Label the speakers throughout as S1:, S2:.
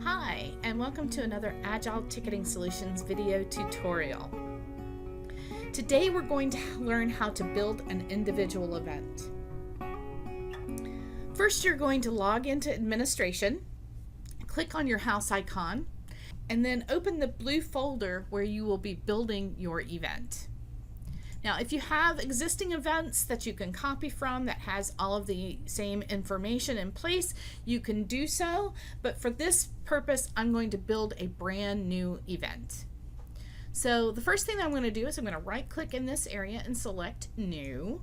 S1: Hi, and welcome to another Agile Ticketing Solutions video tutorial. Today we're going to learn how to build an individual event. First, you're going to log into administration, click on your house icon, and then open the blue folder where you will be building your event. Now, if you have existing events that you can copy from that has all of the same information in place, you can do so. But for this purpose, I'm going to build a brand new event. So the first thing that I'm going to do is I'm going to right click in this area and select New.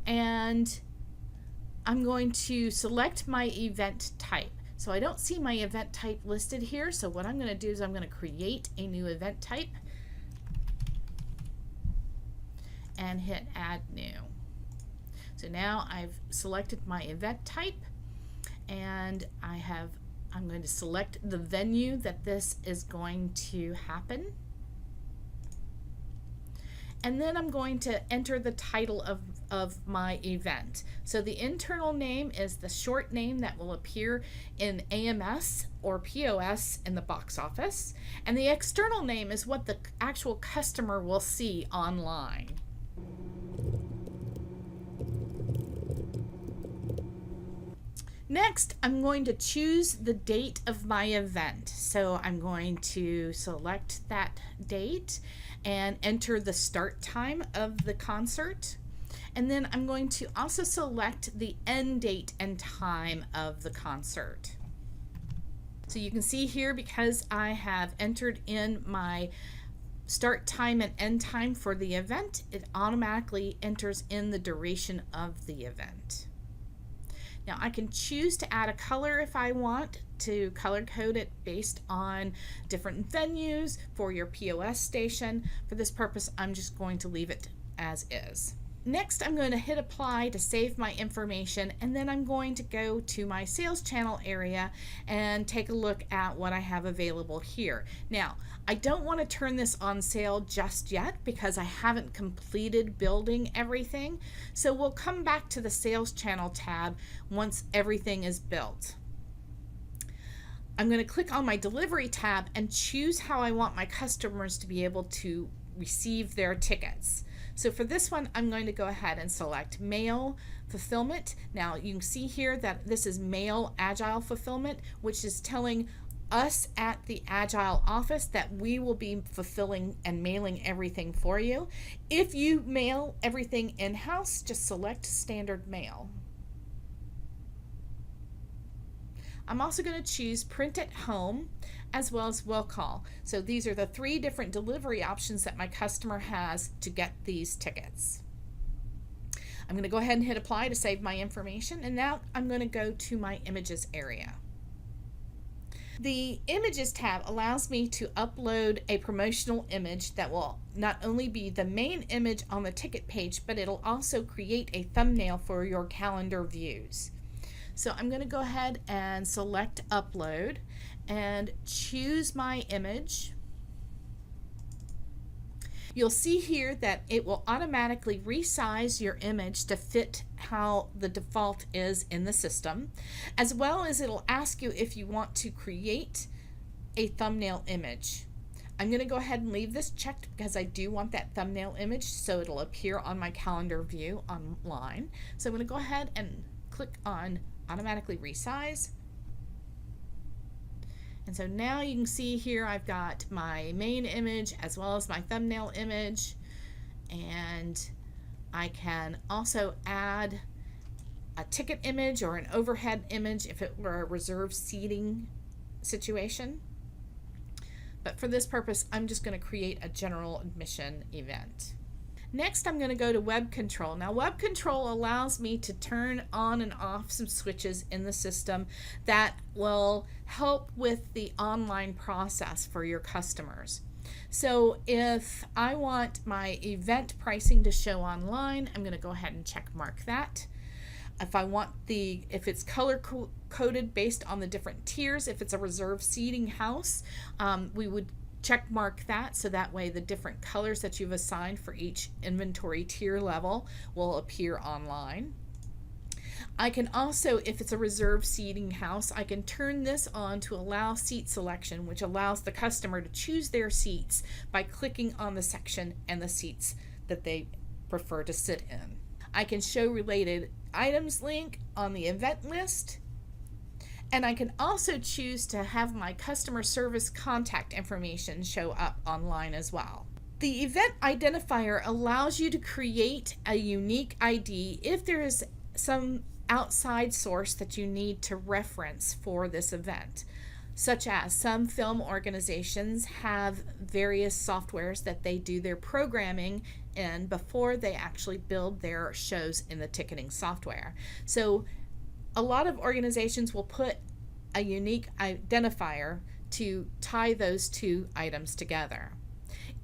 S1: And I'm going to select my event type. So I don't see my event type listed here. So what I'm going to do is I'm going to create a new event type and hit Add New. So now I've selected my event type, and I'm going to select the venue that this is going to happen. And then I'm going to enter the title of my event. So the internal name is the short name that will appear in AMS or POS in the box office. And the external name is what the actual customer will see online. Next, I'm going to choose the date of my event. So I'm going to select that date and enter the start time of the concert. And then I'm going to also select the end date and time of the concert. So you can see here, because I have entered in my start time and end time for the event, it automatically enters in the duration of the event. Now I can choose to add a color if I want to color code it based on different venues for your POS station. For this purpose, I'm just going to leave it as is. Next, I'm going to hit apply to save my information, and then I'm going to go to my sales channel area and take a look at what I have available here. Now, I don't want to turn this on sale just yet because I haven't completed building everything. So we'll come back to the sales channel tab once everything is built. I'm going to click on my delivery tab and choose how I want my customers to be able to receive their tickets. So for this one, I'm going to go ahead and select mail fulfillment. Now you can see here that this is mail Agile fulfillment, which is telling us at the Agile office that we will be fulfilling and mailing everything for you. If you mail everything in-house, just select standard mail. I'm also going to choose print at home as well as will call. So these are the three different delivery options that my customer has to get these tickets. I'm going to go ahead and hit apply to save my information, and now I'm going to go to my images area. The images tab allows me to upload a promotional image that will not only be the main image on the ticket page, but it'll also create a thumbnail for your calendar views. So I'm going to go ahead and select upload and choose my image. You'll see here that it will automatically resize your image to fit how the default is in the system, as well as it'll ask you if you want to create a thumbnail image. I'm going to go ahead and leave this checked because I do want that thumbnail image so it'll appear on my calendar view online. So I'm going to go ahead and click on automatically resize. And so now you can see here I've got my main image as well as my thumbnail image, and I can also add a ticket image or an overhead image if it were a reserved seating situation. But for this purpose, I'm just going to create a general admission event. Next, I'm going to go to Web Control. Now, Web Control allows me to turn on and off some switches in the system that will help with the online process for your customers. So if I want my event pricing to show online, I'm going to go ahead and check mark that. If I want if it's color coded based on the different tiers, if it's a reserved seating house, we would check mark that, so that way the different colors that you've assigned for each inventory tier level will appear online. I can also, if it's a reserved seating house, I can turn this on to allow seat selection, which allows the customer to choose their seats by clicking on the section and the seats that they prefer to sit in. I can show related items link on the event list, and I can also choose to have my customer service contact information show up online as well. The event identifier allows you to create a unique ID if there is some outside source that you need to reference for this event, such as some film organizations have various softwares that they do their programming in before they actually build their shows in the ticketing software. So a lot of organizations will put a unique identifier to tie those two items together.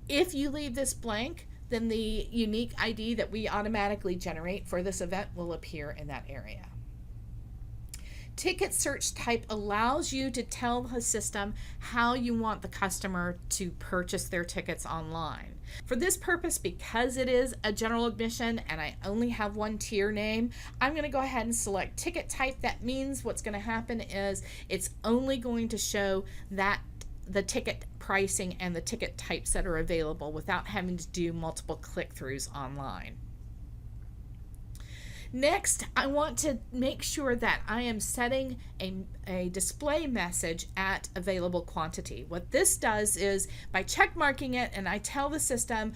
S1: If you leave this blank, then the unique ID that we automatically generate for this event will appear in that area. Ticket search type allows you to tell the system how you want the customer to purchase their tickets online. For this purpose, because it is a general admission and I only have one tier name, I'm going to go ahead and select ticket type. That means what's going to happen is it's only going to show that the ticket pricing and the ticket types that are available without having to do multiple click-throughs online. Next, I want to make sure that I am setting a display message at available quantity. What this does is by check marking it, and I tell the system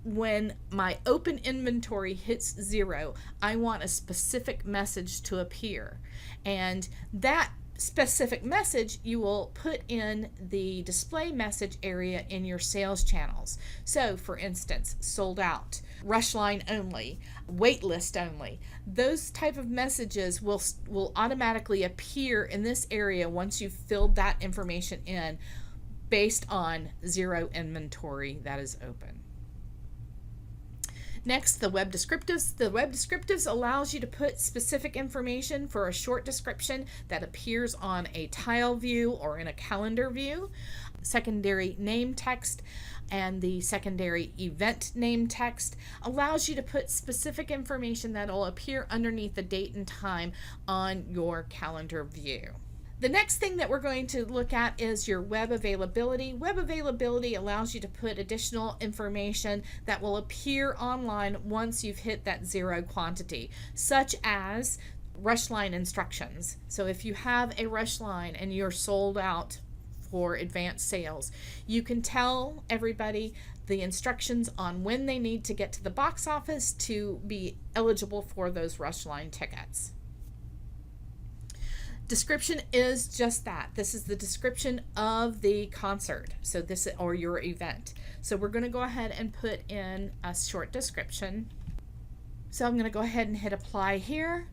S1: when my open inventory hits 0, I want a specific message to appear. And that specific message you will put in the display message area in your sales channels. So for instance, sold out, rush line only, wait list only. Those type of messages will automatically appear in this area once you've filled that information in based on 0 inventory that is open. Next, the web descriptives. The web descriptives allows you to put specific information for a short description that appears on a tile view or in a calendar view. Secondary name text and the secondary event name text allows you to put specific information that will appear underneath the date and time on your calendar view. The next thing that we're going to look at is your web availability. Web availability allows you to put additional information that will appear online once you've hit that 0 quantity, such as rush line instructions. So if you have a rush line and you're sold out for advanced sales, you can tell everybody the instructions on when they need to get to the box office to be eligible for those rush line tickets. Description is just that. This is the description of the concert, so this or your event. So we're going to go ahead and put in a short description. So I'm going to go ahead and hit apply here.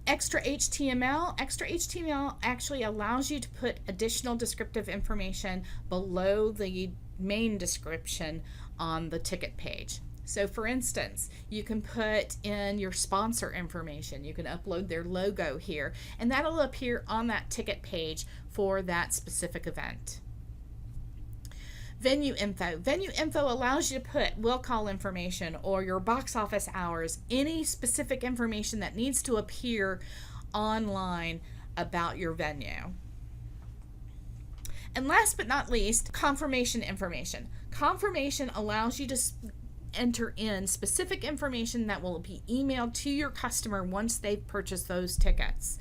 S1: Extra HTML. Extra HTML actually allows you to put additional descriptive information below the main description on the ticket page. So for instance, you can put in your sponsor information. You can upload their logo here, and that'll appear on that ticket page for that specific event. Venue info. Venue info allows you to put will call information or your box office hours, any specific information that needs to appear online about your venue. And last but not least, confirmation information. Confirmation allows you to enter in specific information that will be emailed to your customer once they've purchased those tickets.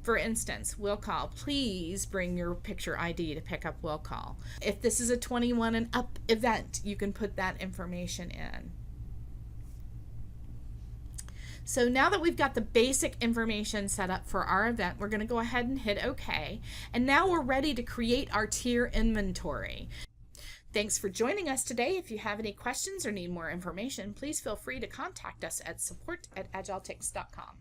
S1: For instance, will call, please bring your picture ID to pick up will call. If this is a 21 and up event, you can put that information in. So now that we've got the basic information set up for our event, we're going to go ahead and hit OK. And now we're ready to create our tier inventory. Thanks for joining us today. If you have any questions or need more information, please feel free to contact us at support@agiletix.com.